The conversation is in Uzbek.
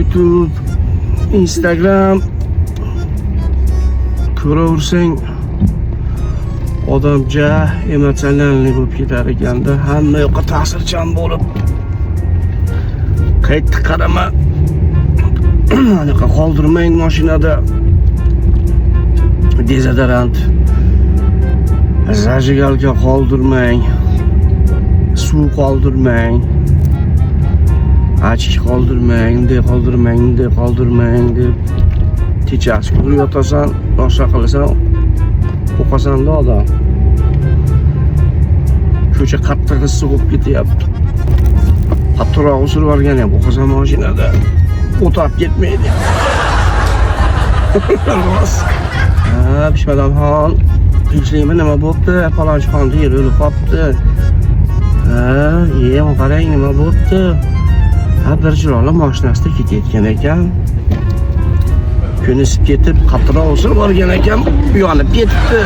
YouTube, Instagram ko'raversang odamcha emotsionalniy bo'lib ketar ekanda, hamma yoqqa ta'sirchan bo'lib. Qaytdi qarama. Anaqa qoldirmang mashinada. Dezodorant, zajigalka qoldirmang, suv qoldirmang, achki qoldirmang, bunday qoldirmang deb kechasi kuni yotasan, boshqa qilasan, o'qasan-da odam. Ko'cha qattiq issiq bo'lib ketyapti. Qattiqroq surib olgan ham o'qasan mashinada. O'tib ketmaydi. Pishmadamxon, tinchlikmi, nima bo'pti? Falonchixonni yer o'lib qolibdi. Qarang nima bo'pti? Bir chiroyli mashinasida ketayotgan ekan. Kun isib ketib, qattiqroq o'sirib olgan ekan, uyg'onib ketibdi.